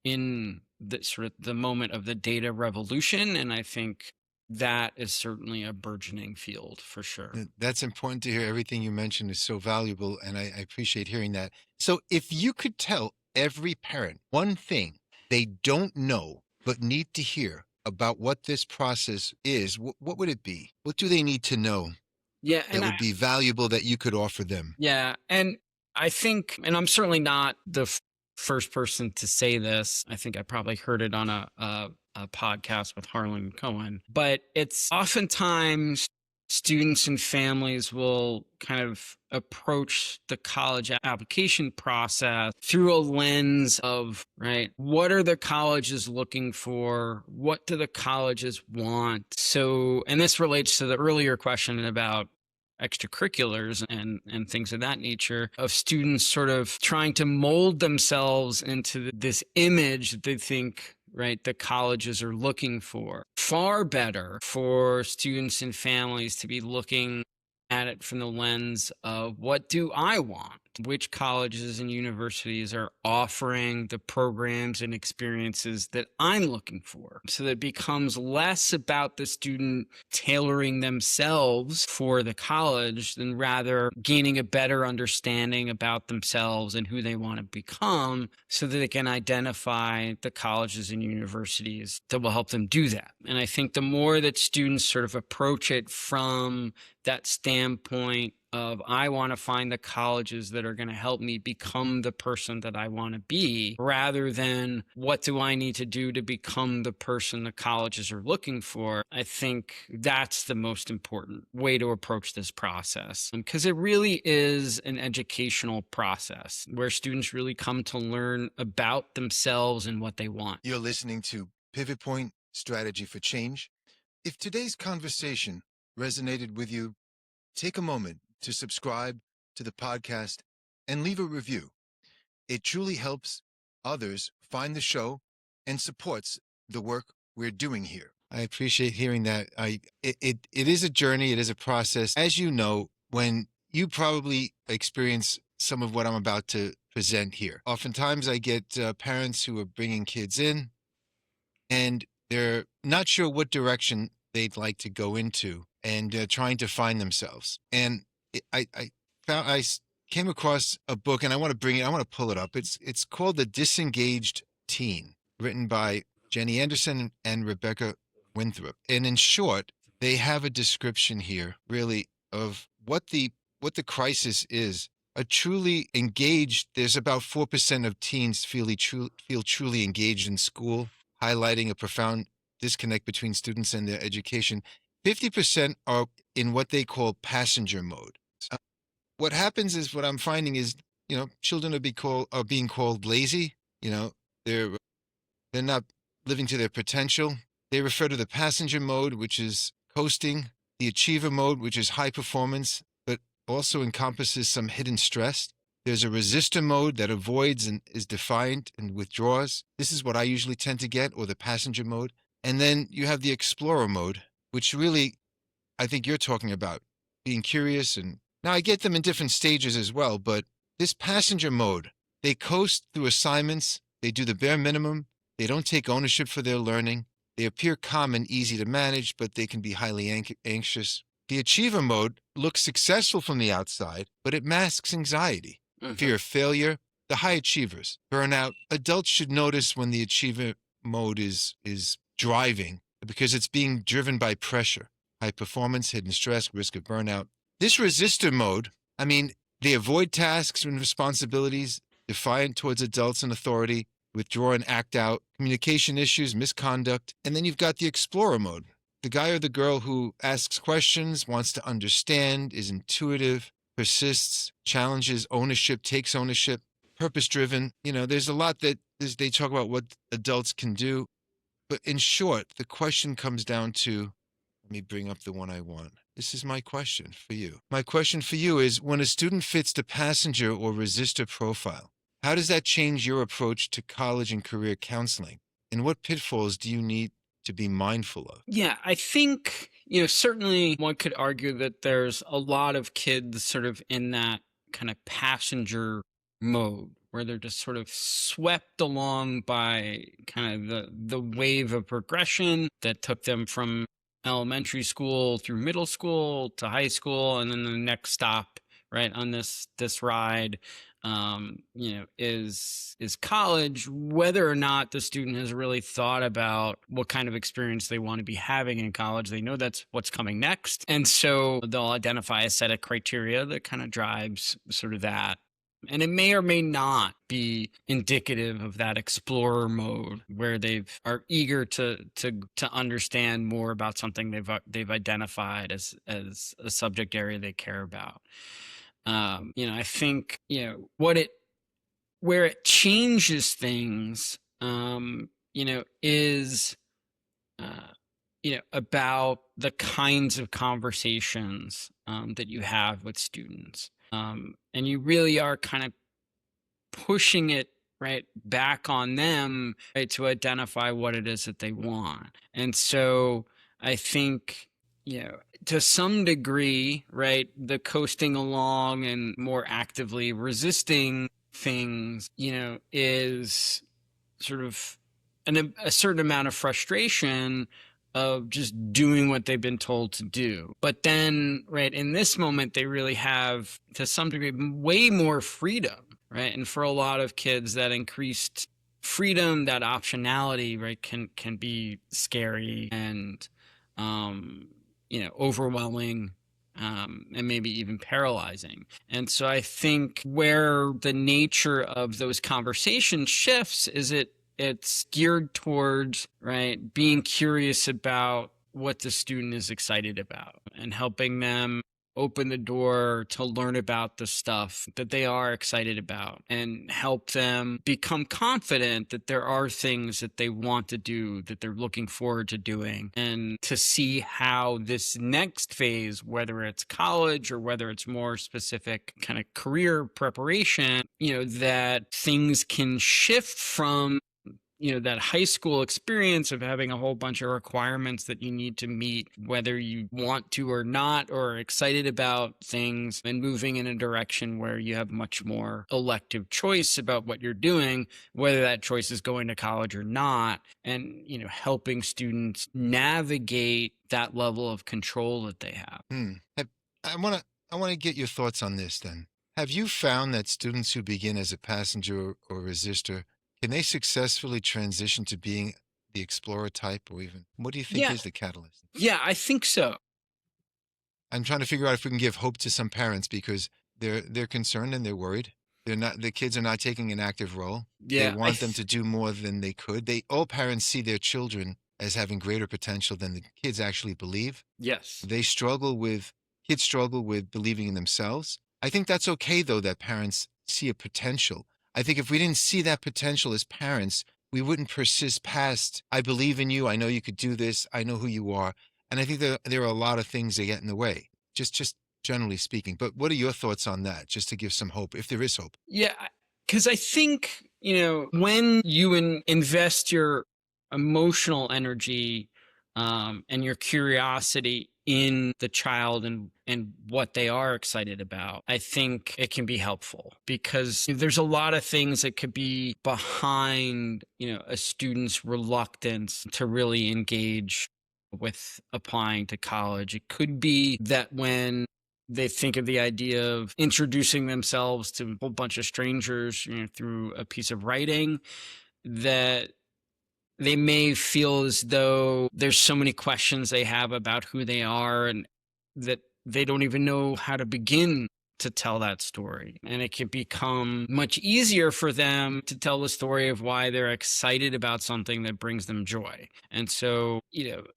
in the sort of the moment of the data revolution. And I think that is certainly a burgeoning field for sure. That's important to hear. Everything you mentioned is so valuable, and I appreciate hearing that. So if you could tell every parent one thing they don't know but need to hear about what this process is, what would it be? What do they need to know that would be valuable that you could offer them? Yeah. And I think, and I'm certainly not the first person to say this. I think I probably heard it on a podcast with Harlan Cohen, but it's oftentimes students and families will kind of approach the college application process through a lens of, right, what are the colleges looking for? What do the colleges want? So, and this relates to the earlier question about extracurriculars and things of that nature, of students sort of trying to mold themselves into this image that they think, right, the colleges are looking for. Far better for students and families to be looking at it from the lens of, what do I want? Which colleges and universities are offering the programs and experiences that I'm looking for? So that it becomes less about the student tailoring themselves for the college, than rather gaining a better understanding about themselves and who they want to become, so that they can identify the colleges and universities that will help them do that. And I think the more that students sort of approach it from that standpoint of, I want to find the colleges that are going to help me become the person that I want to be, rather than what do I need to do to become the person the colleges are looking for, I think that's the most important way to approach this process. Because it really is an educational process where students really come to learn about themselves and what they want. You're listening to Pivot Point Strategy for Change. If today's conversation resonated with you, take a moment to subscribe to the podcast and leave a review. It truly helps others find the show and supports the work we're doing here. I appreciate hearing that. It is a journey. It is a process. As you know, when you probably experience some of what I'm about to present here, oftentimes I get parents who are bringing kids in, and they're not sure what direction they'd like to go into, and trying to find themselves. And I found came across a book, and I want to pull it up. It's called The Disengaged Teen, written by Jenny Anderson and Rebecca Winthrop. And in short, they have a description here, really, of what the crisis is. A truly engaged, there's about 4% of teens feel truly engaged in school, highlighting a profound disconnect between students and their education. 50% are in what they call passenger mode. What happens is, what I'm finding is, children are being called lazy. They're not living to their potential. They refer to the passenger mode, which is coasting, the achiever mode, which is high performance, but also encompasses some hidden stress. There's a resistor mode that avoids and is defiant and withdraws. This is what I usually tend to get, or the passenger mode. And then you have the explorer mode, which really, I think you're talking about, being curious. And now I get them in different stages as well, but this passenger mode, they coast through assignments. They do the bare minimum. They don't take ownership for their learning. They appear calm and easy to manage, but they can be highly anxious. The achiever mode looks successful from the outside, but it masks anxiety, fear of failure. The high achievers, burnout. Adults should notice when the achiever mode is driving, because it's being driven by pressure, high performance, hidden stress, risk of burnout. This resistor mode, they avoid tasks and responsibilities, defiant towards adults and authority, withdraw and act out, communication issues, misconduct. And then you've got the explorer mode, the guy or the girl who asks questions, wants to understand, is intuitive, persists, challenges ownership, takes ownership, purpose-driven. There's a lot that they talk about what adults can do. But in short, the question comes down to, let me bring up the one I want. This is my question for you. My question for you is, when a student fits the passenger or resistor profile, how does that change your approach to college and career counseling? And what pitfalls do you need to be mindful of? Yeah, I think, certainly one could argue that there's a lot of kids sort of in that kind of passenger mode, where they're just sort of swept along by kind of the wave of progression that took them from elementary school through middle school to high school, and then the next stop, right, on this ride, is college. Whether or not the student has really thought about what kind of experience they want to be having in college, they know that's what's coming next, and so they'll identify a set of criteria that kind of drives sort of that. And it may or may not be indicative of that explorer mode, where they are eager to understand more about something they've identified as a subject area they care about. I think where it changes things, is about the kinds of conversations that you have with students. And you really are kind of pushing it right back on them, right, to identify what it is that they want. And so I think, to some degree, right, the coasting along and more actively resisting things, is sort of a certain amount of frustration of just doing what they've been told to do. But then, right, in this moment, they really have, to some degree, way more freedom, right? And for a lot of kids, that increased freedom, that optionality, right, can be scary and, overwhelming, and maybe even paralyzing. And so I think where the nature of those conversations shifts is it's geared towards, right, being curious about what the student is excited about and helping them open the door to learn about the stuff that they are excited about, and help them become confident that there are things that they want to do, that they're looking forward to doing, and to see how this next phase, whether it's college or whether it's more specific kind of career preparation, that things can shift from that high school experience of having a whole bunch of requirements that you need to meet, whether you want to or not, or are excited about things, and moving in a direction where you have much more elective choice about what you're doing, whether that choice is going to college or not, and, helping students navigate that level of control that they have. I want to get your thoughts on this then. Have you found that students who begin as a passenger or resistor, can they successfully transition to being the explorer type, or even what do you think Yeah. is the catalyst? Yeah, I think so. I'm trying to figure out if we can give hope to some parents because they're concerned and they're worried. The kids are not taking an active role. They Yeah, want them to do more than they could. All parents see their children as having greater potential than the kids actually believe. yes. Kids struggle with believing in themselves. I think that's okay, though, that parents see a potential. I think if we didn't see that potential as parents, we wouldn't persist past, I believe in you, I know you could do this, I know who you are. And I think there are a lot of things that get in the way, just generally speaking. But what are your thoughts on that, just to give some hope, if there is hope? Yeah, because I think, when you invest your emotional energy and your curiosity in the child and what they are excited about, I think it can be helpful, because there's a lot of things that could be behind, a student's reluctance to really engage with applying to college. It could be that when they think of the idea of introducing themselves to a whole bunch of strangers, through a piece of writing, that they may feel as though there's so many questions they have about who they are, and that they don't even know how to begin to tell that story. And it can become much easier for them to tell the story of why they're excited about something that brings them joy. And so,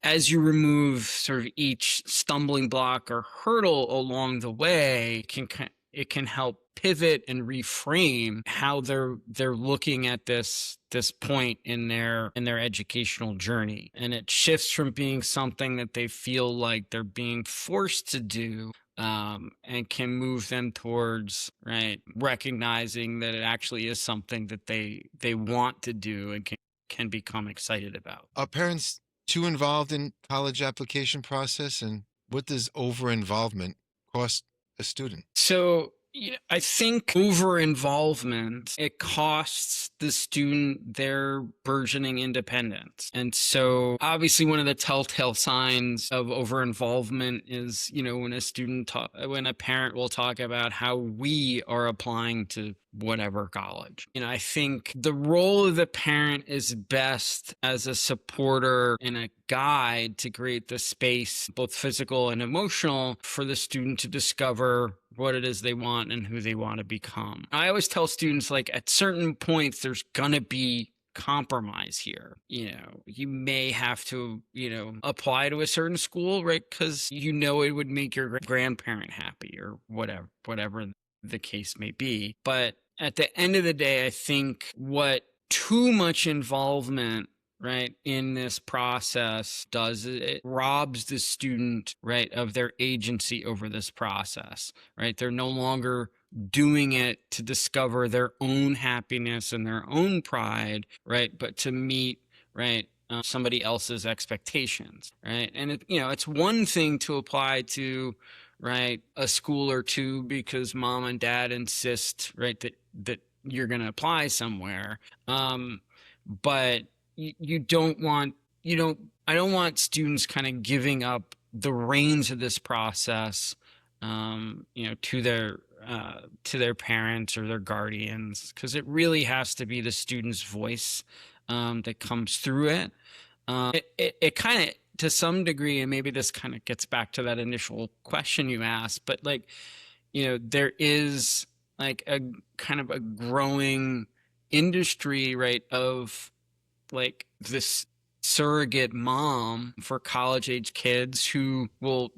as you remove sort of each stumbling block or hurdle along the way, it can help pivot and reframe how they're looking at this point in their educational journey. And it shifts from being something that they feel like they're being forced to do, and can move them towards, right, recognizing that it actually is something that they want to do and can become excited about. Are parents too involved in college application process, and what does over involvement cost a student? So, I think over involvement, it costs the student their burgeoning independence. And so obviously one of the telltale signs of over involvement is, when a parent will talk about how we are applying to whatever college. I think the role of the parent is best as a supporter and a guide to create the space, both physical and emotional, for the student to discover what it is they want and who they want to become. I always tell students, like, at certain points, there's gonna be compromise here. You may have to, apply to a certain school, right? Because it would make your grandparent happy, or whatever the case may be. But at the end of the day, I think what too much involvement, right, in this process does, it robs the student, right, of their agency over this process, right? They're no longer doing it to discover their own happiness and their own pride, right, but to meet, right, somebody else's expectations, right? And it's one thing to apply to, right, a school or two because mom and dad insist, right, that you're going to apply somewhere, but I don't want students kind of giving up the reins of this process, to their parents or their guardians, because it really has to be the student's voice that comes through it. It kind of, to some degree, and maybe this kind of gets back to that initial question you asked, but there is like a kind of a growing industry, right, of like this surrogate mom for college age kids who will,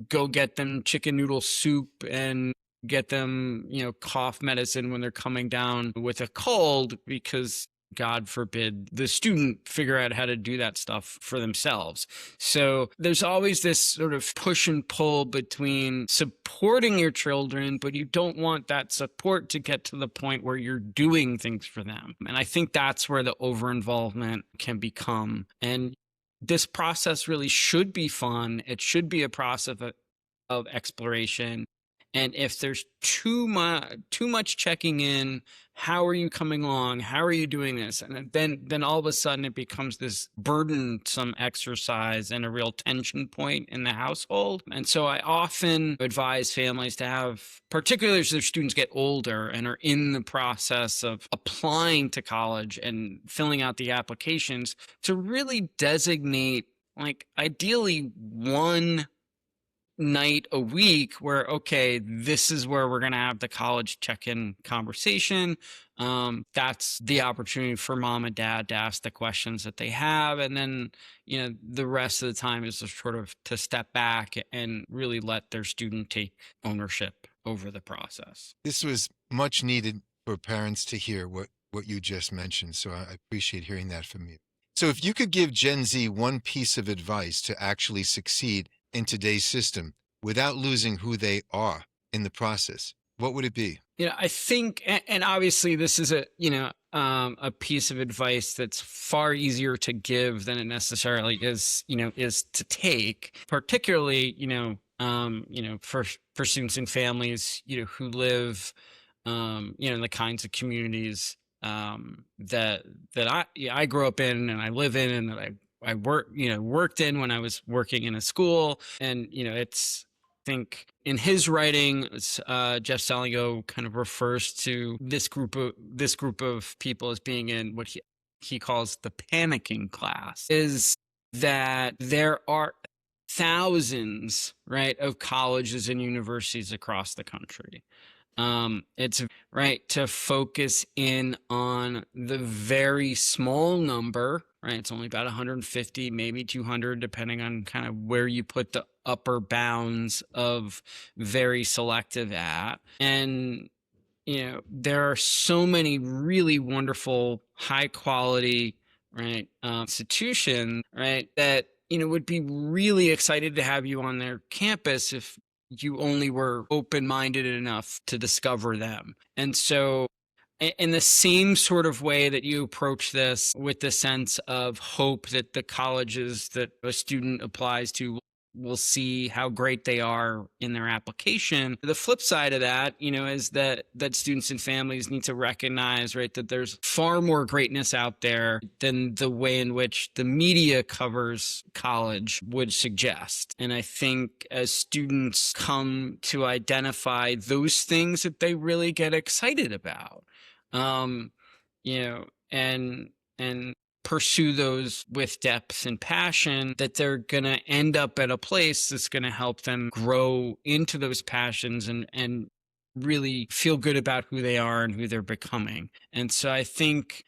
go get them chicken noodle soup and get them, cough medicine when they're coming down with a cold, because God forbid, the student figure out how to do that stuff for themselves. So there's always this sort of push and pull between supporting your children, but you don't want that support to get to the point where you're doing things for them. And I think that's where the over-involvement can become. And this process really should be fun. It should be a process of exploration. And if there's too much checking in, how are you coming along? How are you doing this? And then all of a sudden it becomes this burdensome exercise and a real tension point in the household. And so I often advise families to have, particularly as their students get older and are in the process of applying to college and filling out the applications, to really designate, like, ideally one night a week where, okay, this is where we're going to have the college check-in conversation. That's the opportunity for mom and dad to ask the questions that they have. And then, the rest of the time is just sort of to step back and really let their student take ownership over the process. This was much needed for parents to hear what you just mentioned. So I appreciate hearing that from you. So if you could give Gen Z one piece of advice to actually succeed in today's system without losing who they are in the process, what would it be? I think, and obviously this is a piece of advice that's far easier to give than it necessarily is to take, particularly, for students and families, who live, in the kinds of communities, that I grew up in and I live in, and that I worked in when I was working in a school. And, I think in his writing, Jeff Saligo kind of refers to this group of people as being in what he calls the panicking class, is that there are thousands, right, of colleges and universities across the country. It's right to focus in on the very small number, right? It's only about 150, maybe 200, depending on kind of where you put the upper bounds of very selective at. And, there are so many really wonderful, high quality, right, institutions, right, that, would be really excited to have you on their campus if you only were open-minded enough to discover them. And so in the same sort of way that you approach this, with the sense of hope that the colleges that a student applies to will see how great they are in their application, the flip side of that, is that students and families need to recognize, right, that there's far more greatness out there than the way in which the media covers college would suggest. And I think as students come to identify those things that they really get excited about, and pursue those with depth and passion, that they're going to end up at a place that's going to help them grow into those passions and really feel good about who they are and who they're becoming. And so I think,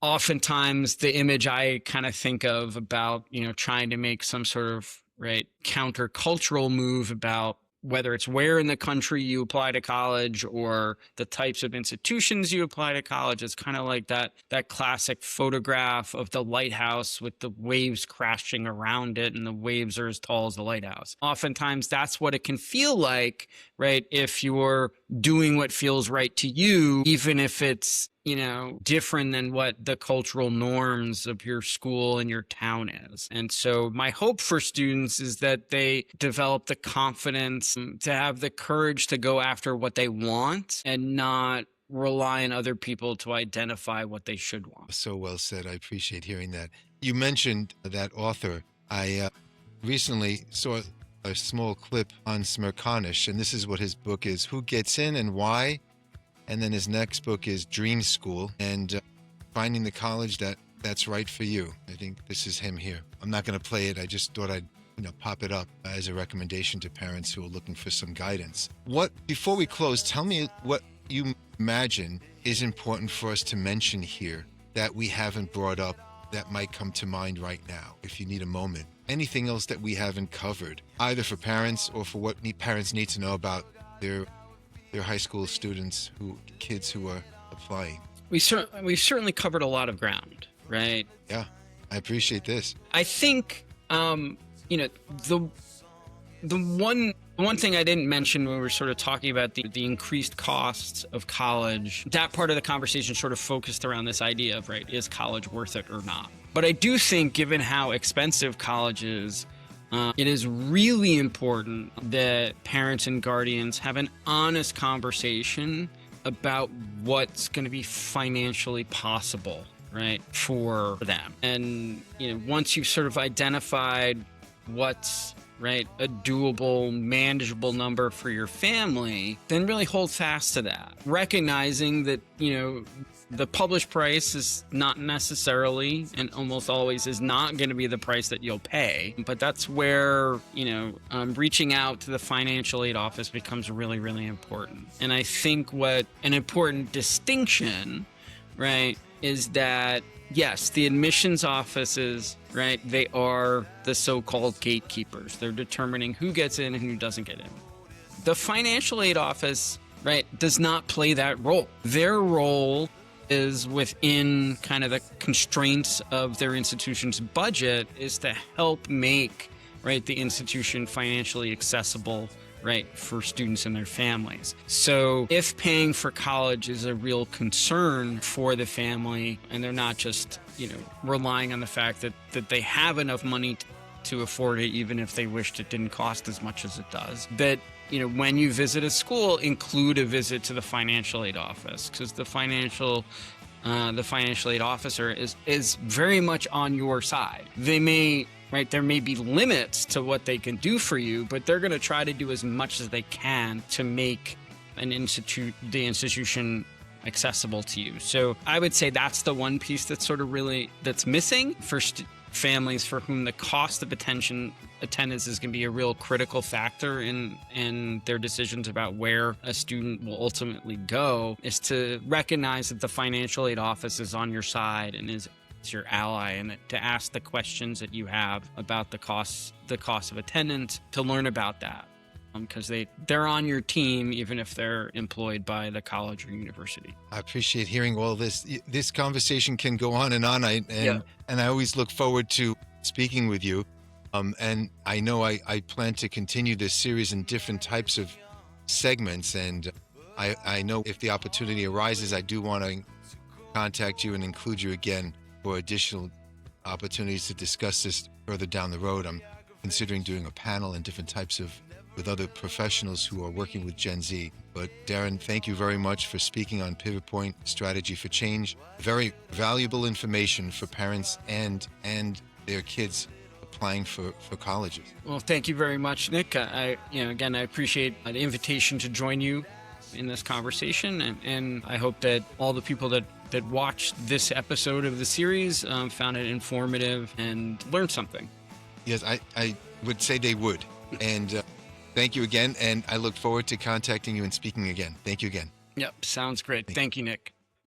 oftentimes the image I kind of think of about, trying to make some sort of, right, countercultural move about whether it's where in the country you apply to college or the types of institutions you apply to college. It's kind of like that classic photograph of the lighthouse with the waves crashing around it, and the waves are as tall as the lighthouse. Oftentimes that's what it can feel like, right, if you're doing what feels right to you, even if it's, different than what the cultural norms of your school and your town is. And so my hope for students is that they develop the confidence to have the courage to go after what they want and not rely on other people to identify what they should want. So well said. I appreciate hearing that. You mentioned that author. I recently saw a small clip on Smerconish, and this is what his book is: Who Gets In and Why. And then his next book is Dream School, and finding the college that's right for you. I think this is him here. I'm not going to play it. I just thought I'd pop it up as a recommendation to parents who are looking for some guidance. Before we close, tell me what you imagine is important for us to mention here that we haven't brought up that might come to mind right now, if you need a moment. Anything else that we haven't covered, either for parents or for what parents need to know about their high school students, kids who are applying? we've certainly covered a lot of ground, right? Yeah, I appreciate this. I think, the one thing I didn't mention when we were sort of talking about the increased costs of college, that part of the conversation sort of focused around this idea of, right, is college worth it or not? But I do think, given how expensive college is, it is really important that parents and guardians have an honest conversation about what's going to be financially possible, right, for them. And, once you've sort of identified what's, right, a doable, manageable number for your family, then really hold fast to that. Recognizing that, the published price is not necessarily, and almost always is not going to be the price that you'll pay. But that's where, reaching out to the financial aid office becomes really, really important. And I think what an important distinction, right, is that, yes, the admissions offices, right, they are the so-called gatekeepers. They're determining who gets in and who doesn't get in. The financial aid office, right, does not play that role. Their role is within kind of the constraints of their institution's budget, is to help make, right, the institution financially accessible, right, for students and their families. So if paying for college is a real concern for the family, and they're not just, relying on the fact that they have enough money to afford it, even if they wished it didn't cost as much as it does, that, when you visit a school, include a visit to the financial aid office, because the financial aid officer is very much on your side. They may, right, there may be limits to what they can do for you, but they're going to try to do as much as they can to make the institution accessible to you. So I would say that's the one piece that's sort of that's missing for families for whom the cost of attendance is going to be a real critical factor in their decisions about where a student will ultimately go, is to recognize that the financial aid office is on your side and is your ally, and to ask the questions that you have about the cost of attendance, to learn about that, because they're on your team even if they're employed by the college or university. I appreciate hearing all this. This conversation can go on and on, and I always look forward to speaking with you. And I know I plan to continue this series in different types of segments, and I know if the opportunity arises, I do want to contact you and include you again for additional opportunities to discuss this further down the road. I'm considering doing a panel and different types with other professionals who are working with Gen Z. But Darren, thank you very much for speaking on Pivot Point Strategy for Change. Very valuable information for parents and their kids applying for colleges. Well, thank you very much, Nik. I appreciate the invitation to join you in this conversation, and I hope that all the people that watched this episode of the series found it informative and learned something. Yes, I would say they would. And thank you again, and I look forward to contacting you and speaking again. Thank you again. Yep, sounds great. Thank you, Nik.